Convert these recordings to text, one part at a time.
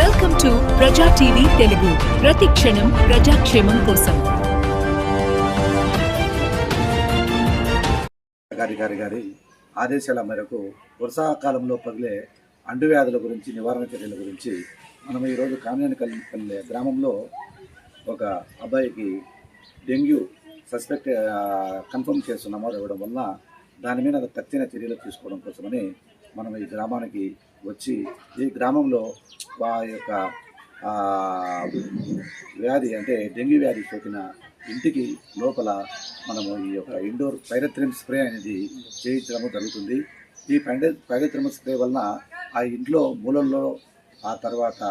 Welcome to ప్రజా TV Telugu. ప్రతి క్షణం ప్రజాక్షేమం కోసం. గారి ఆదేశాల మేరకు వర్షాకాలంలో పగిలే అంటువ్యాధుల గురించి, నివారణ చర్యల గురించి మనం ఈరోజు కామినేనిపల్లి గ్రామంలో ఒక అబ్బాయికి డెంగ్యూ సస్పెక్ట్ కన్ఫర్మ్ చేస్తూ నమోదు అవ్వడం వల్ల దాని మీద తక్షణ చర్యలు తీసుకోవడం కోసమని మనం ఈ గ్రామానికి వచ్చి ఈ గ్రామంలో ఆ యొక్క వ్యాధి అంటే డెంగ్యూ వ్యాధి సోకిన ఇంటికి లోపల మనము ఈ యొక్క ఇండోర్ పైరథ్రిమ్ స్ప్రే అనేది చేయించడం జరుగుతుంది. ఈ పైరథ్రిమ్ స్ప్రే వలన ఆ ఇంట్లో మూలల్లో ఆ తర్వాత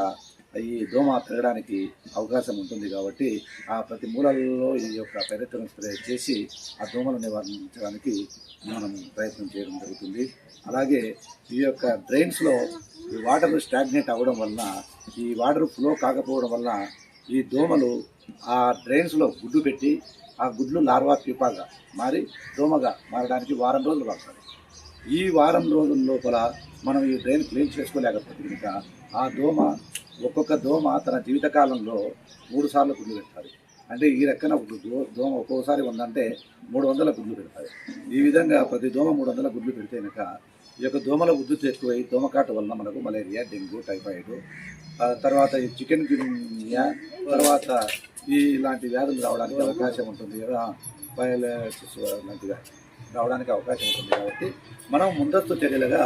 ఈ దోమ పెరగడానికి అవకాశం ఉంటుంది కాబట్టి ఆ ప్రతి మూలల్లో ఈ యొక్క పైరథ్రిమ్ స్ప్రే చేసి ఆ దోమలు నివారించడానికి మనం ప్రయత్నం చేయడం జరుగుతుంది. అలాగే ఈ యొక్క డ్రైన్స్లో ఈ వాటర్ స్టాగ్నేట్ అవ్వడం వలన, ఈ వాటర్ ఫ్లో కాకపోవడం వలన ఈ దోమలు ఆ డ్రైన్స్లో గుడ్డు పెట్టి ఆ గుడ్లు లార్వా ప్యూపాగా మారి దోమగా మారడానికి వారం రోజులు పడుతుంది. ఈ వారం రోజుల లోపల మనం ఈ డ్రైన్ క్లీన్ చేసుకోలేకపోతే కనుక ఆ దోమ ఒక్కొక్క దోమ తన జీవితకాలంలో 3 సార్లు గుడ్లు పెడతారు. అంటే ఈ రకన దోమ ఒక్కోసారి ఉందంటే 300 గుడ్లు పెడతాయి. ఈ విధంగా ప్రతి దోమ 300 గుడ్లు పెడితే కనుక ఈ యొక్క దోమల ఉద్ధృతి ఎక్కువై దోమకాటు వలన మనకు మలేరియా, డెంగ్యూ, టైఫాయిడ్, తర్వాత ఈ చికెన్ గున్యా, తర్వాత ఇలాంటి వ్యాధులు రావడానికి అవకాశం ఉంటుంది కదా, వైరస్ లాంటిగా రావడానికి అవకాశం ఉంటుంది. కాబట్టి మనం ముందస్తు చర్యలుగా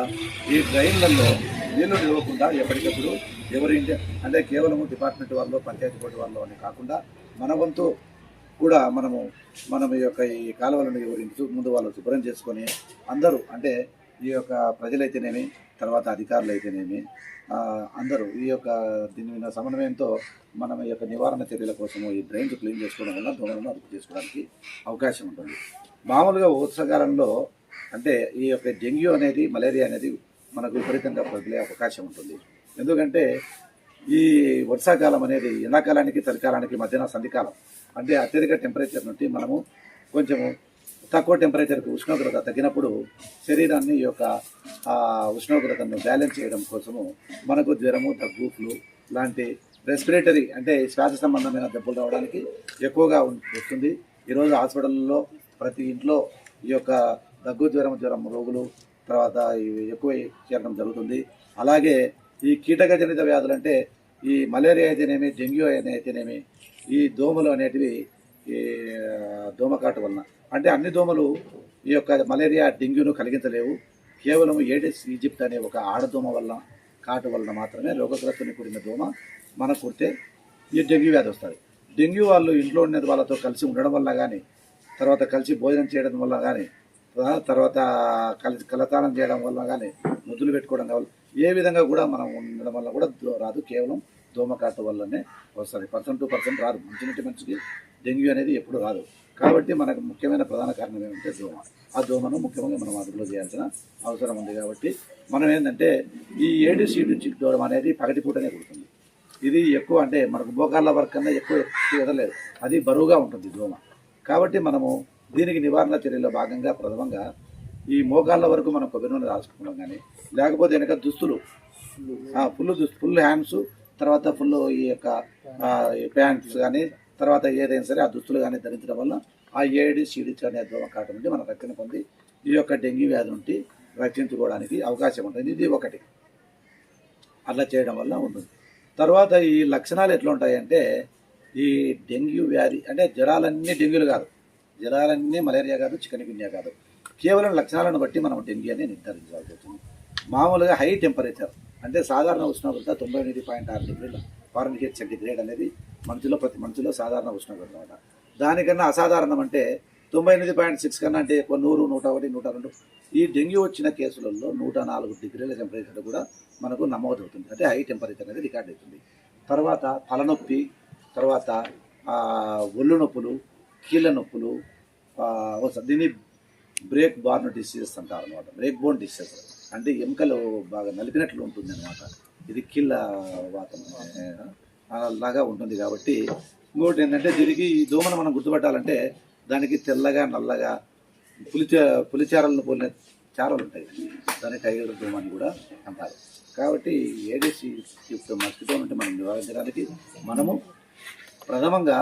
ఈ డ్రైన్లలో నీళ్లు నిలవకుండా ఎప్పటికప్పుడు ఎవరింటి అంటే కేవలం డిపార్ట్మెంట్ వాళ్ళు, పంచాయతీ బోర్డు వాళ్ళు అని కాకుండా మన వంతు కూడా మనం ఈ యొక్క ఈ కాలువలను ఎవరింటి ముందు వాళ్ళు శుభ్రం చేసుకొని అందరూ అంటే ఈ యొక్క ప్రజలైతేనేమి, తర్వాత అధికారులు అయితేనేమి అందరూ ఈ యొక్క దీని మీద సమన్వయంతో మనం ఈ యొక్క నివారణ చర్యల కోసము ఈ డ్రైన్స్ క్లీన్ చేసుకోవడం వల్ల దోమలను అదుపు చేసుకోవడానికి అవకాశం ఉంటుంది. మామూలుగా వర్షాకాలంలో అంటే ఈ యొక్క డెంగ్యూ అనేది, మలేరియా అనేది మనకు విపరీతంగా ప్రబలే అవకాశం ఉంటుంది. ఎందుకంటే ఈ వర్షాకాలం అనేది ఎండాకాలానికి చలికాలానికి మధ్యన సంధికాలం. అంటే అత్యధిక టెంపరేచర్ నుండి మనము కొంచెము తక్కువ టెంపరేచర్కి ఉష్ణోగ్రత తగ్గినప్పుడు శరీరాన్ని ఈ యొక్క ఉష్ణోగ్రతను బ్యాలెన్స్ చేయడం కోసము మనకు జ్వరము, దగ్గు, ఫ్లూ లాంటి రెస్పిరేటరీ అంటే శ్వాస సంబంధమైన జబ్బులు రావడానికి ఎక్కువగా వస్తుంది. ఈరోజు హాస్పిటల్లో ప్రతి ఇంట్లో ఈ యొక్క దగ్గు, జ్వరం రోగులు తర్వాత ఇవి ఎక్కువ చేరడం జరుగుతుంది. అలాగే ఈ కీటకజనిత వ్యాధులు అంటే ఈ మలేరియా అయితేనేమి, డెంగ్యూ అయితేనేమి, ఈ దోమలు అనేటివి ఈ దోమకాటు వలన అంటే అన్ని దోమలు ఈ యొక్క మలేరియా, డెంగ్యూను కలిగించలేవు. కేవలం ఏడిస్ ఈజిప్ట్ అనే ఒక ఆడదోమ వల్ల కాటు వలన మాత్రమే రోగగ్రస్తుని కూడిన దోమ మనకు కుడితే ఈ డెంగ్యూ వ్యాధి వస్తుంది. డెంగ్యూ వాళ్ళు ఇంట్లో ఉన్న వాళ్ళతో కలిసి ఉండడం వల్ల కానీ, తర్వాత కలిసి భోజనం చేయడం వల్ల కానీ, తర్వాత కలిసి కలతానం చేయడం వల్ల కానీ, ముద్దులు పెట్టుకోవడం వల్ల ఏ విధంగా కూడా మనం ఉండడం వల్ల కూడా రాదు. కేవలం దోమకాటు వల్లనే వస్తుంది. 1% రాదు. మనిషికి డెంగ్యూ అనేది ఎప్పుడు రాదు. కాబట్టి మనకు ముఖ్యమైన ప్రధాన కారణం ఏమంటే దోమ. ఆ దోమను ముఖ్యంగా మనం అదుపులో చేయాల్సిన అవసరం ఉంది. కాబట్టి మనం ఏంటంటే ఈ ఏడిస్ ఈజిప్ట్ దోమ అనేది పగటిపూటనే కుడుతుంది. ఇది ఎక్కువ అంటే మనకు మోకాళ్ళ వరకు కన్నా ఎక్కువ ఎదలేదు. అది బరువుగా ఉంటుంది దోమ. కాబట్టి మనము దీనికి నివారణ చర్యలో భాగంగా ప్రథమంగా ఈ మోకాళ్ళ వరకు మనం కొబ్బరి నూనె రాసుకుంటాం. కానీ లేకపోతే వెనక దుస్తులు ఫుల్ హ్యాండ్స్, తర్వాత ఫుల్ ఈ యొక్క ప్యాంట్స్ కానీ, తర్వాత ఏదైనా సరే ఆ దుస్తులు కానీ ధరించడం వల్ల ఆ ఏడిస్ ఈజిప్ట్ అనే దోమ కాటు నుండి మనం రక్షణ పొంది ఈ యొక్క డెంగ్యూ వ్యాధి నుండి రక్షించుకోవడానికి అవకాశం ఉంటుంది. ఇది ఒకటి అట్లా చేయడం వల్ల ఉంటుంది. తర్వాత ఈ లక్షణాలు ఎట్లా ఉంటాయంటే ఈ డెంగ్యూ వ్యాధి అంటే జ్వరాలన్నీ డెంగ్యూలు కాదు, జ్వరాలన్నీ మలేరియా కాదు, చికెన్ గున్యా కాదు. కేవలం లక్షణాలను బట్టి మనం డెంగ్యూ అని నిర్ధారించాల్సి వస్తుంది. మామూలుగా హై టెంపరేచర్ అంటే సాధారణ ఉష్ణోగ్రత 99.6 డిగ్రీల ఫారెన్హీట్ సెంటిగ్రేడ్ అనేది ప్రతి మనిషిలో సాధారణ ఉష్ణోగ్రత అనమాట. దానికన్నా అసాధారణం అంటే 99.6 కన్నా అంటే ఎక్కువ 100, 101, 102. ఈ డెంగ్యూ వచ్చిన కేసులలో 104 డిగ్రీల టెంపరేచర్ కూడా మనకు నమోదవుతుంది. అంటే హై టెంపరేచర్ అనేది రికార్డ్ అవుతుంది. తర్వాత తలనొప్పి, తర్వాత ఒళ్ళు నొప్పులు, కీళ్ళ నొప్పులు, దీన్ని బ్రేక్ బార్న్ డిసీజెస్ అంటారు అనమాట. బ్రేక్ బోన్ డిసీజెస్ అంటే ఎముకలు బాగా నలిపినట్లు ఉంటుంది అనమాట. ఇది కీళ్ళ వాతం అలాగా ఉంటుంది. కాబట్టి ఇంకోటి ఏంటంటే దీనికి ఈ దోమను మనం గుర్తుపట్టాలంటే దానికి తెల్లగా, నల్లగా, పులిచారలను పోలిన చారలు ఉంటాయి, దాన్ని టైగర్ దోమ అని కూడా అంటారు. కాబట్టి ఏడిస్ ఈజిప్ట్ మస్కిటో నుండి మనం నివారించడానికి మనము ప్రథమంగా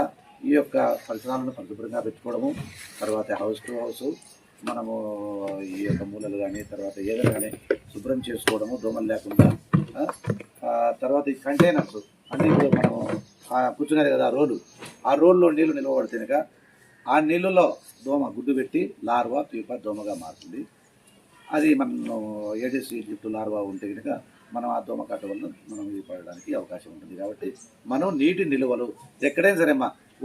ఈ యొక్క పరిసరాలను పరిశుభ్రంగా పెట్టుకోవడము, తర్వాత హౌస్ టు హౌస్ మనము ఈ యొక్క మూలలు కానీ తర్వాత ఏదైనా కానీ శుభ్రం చేసుకోవడము దోమలు లేకుండా. తర్వాత ఈ కంటైనర్స్ అన్నీ ఇప్పుడు మనము కూర్చున్నారు కదా ఆ రోల్లో నీళ్లు నిల్వబడితేనక ఆ నీళ్ళలో దోమ గుడ్డు పెట్టి లార్వా పీప దోమగా మారుతుంది. అది మనం ఏడిస్ ఈజిప్ట్ లార్వా ఉంటే కనుక మనం ఆ దోమ కాటు వల్ల మనం ఇది పడడానికి అవకాశం ఉంటుంది. కాబట్టి మనం నీటి నిల్వలు ఎక్కడైనా సరే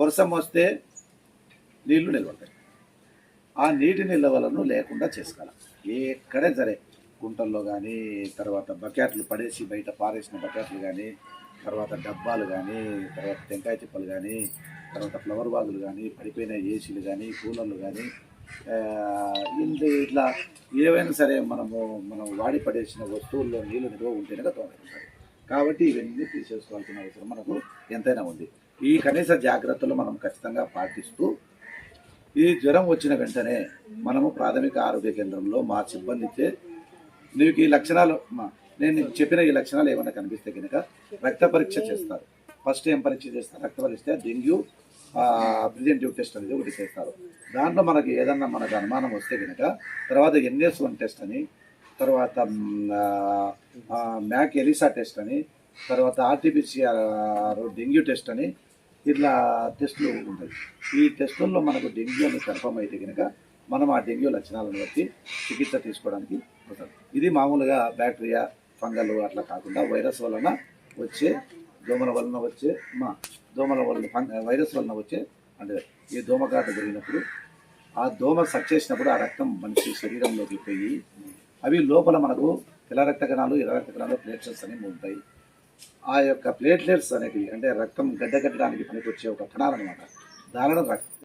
వర్షం వస్తే నీళ్లు నిల్వతాయి, ఆ నీటి నిల్వలను లేకుండా చేసుకోవాలి. ఎక్కడైనా సరే గుంటల్లో కానీ తర్వాత బకెట్లు పడేసి బయట పారేసిన బకెట్లు కానీ తర్వాత డబ్బాలు కానీ తర్వాత టెంకాయ చిప్పలు కానీ తర్వాత ఫ్లవర్ వాజులు కానీ పడిపోయిన ఏసీలు కానీ కూలర్లు కానీ ఇట్లా ఏవైనా సరే మనం వాడి పడేసిన వస్తువుల్లో నీళ్ళు నిల్వ ఉంటేనే తోడుకుంటాయి. కాబట్టి ఇవన్నీ తీసేసుకోవాల్సిన అవసరం మనకు ఎంతైనా ఉంది. ఈ కనీస జాగ్రత్తలు మనం ఖచ్చితంగా పాటిస్తూ ఈ జ్వరం వచ్చిన వెంటనే మనము ప్రాథమిక ఆరోగ్య కేంద్రంలో మా సిబ్బందిచే నీకు ఈ లక్షణాలు నేను చెప్పిన ఈ లక్షణాలు ఏమైనా కనిపిస్తే కనుక రక్త పరీక్ష చేస్తారు. ఫస్ట్ ఏం పరీక్ష చేస్తారు? రక్త పరీక్ష, డెంగ్యూ ప్రివెంటివ్ టెస్ట్ అనేది ఒకటి చేస్తారు. దాంట్లో మనకి ఏదన్నా మనకు అనుమానం వస్తే కనుక తర్వాత NS1 టెస్ట్ అని, తర్వాత మ్యాక్ ఎలిసా టెస్ట్ అని, తర్వాత RT-PCR డెంగ్యూ టెస్ట్ అని ఇట్లా టెస్టులు ఉంటాయి. ఈ టెస్టుల్లో మనకు డెంగ్యూ అని కన్ఫర్మ్ అయితే కనుక మనం ఆ డెంగ్యూ లక్షణాలను బట్టి చికిత్స తీసుకోవడానికి ఉంటుంది. ఇది మామూలుగా బ్యాక్టీరియా ఫంగల్ అట్లా కాకుండా వైరస్ వలన వచ్చే దోమల వలన వచ్చే వైరస్ వలన వచ్చే అంటే ఈ దోమకాట జరిగినప్పుడు ఆ దోమ సక్ చేసినప్పుడు ఆ రక్తం మనిషి శరీరంలోకి పోయి అవి లోపల మనకు తెల్ల రక్త కణాలు ఎర్ర రక్త కణాలు ప్లేట్లెట్స్ అనేవి ఉంటాయి. ఆ యొక్క ప్లేట్లెట్స్ అనేవి అంటే రక్తం గడ్డకట్టడానికి పనికొచ్చే ఒక కణాలు అనమాట. దానిలో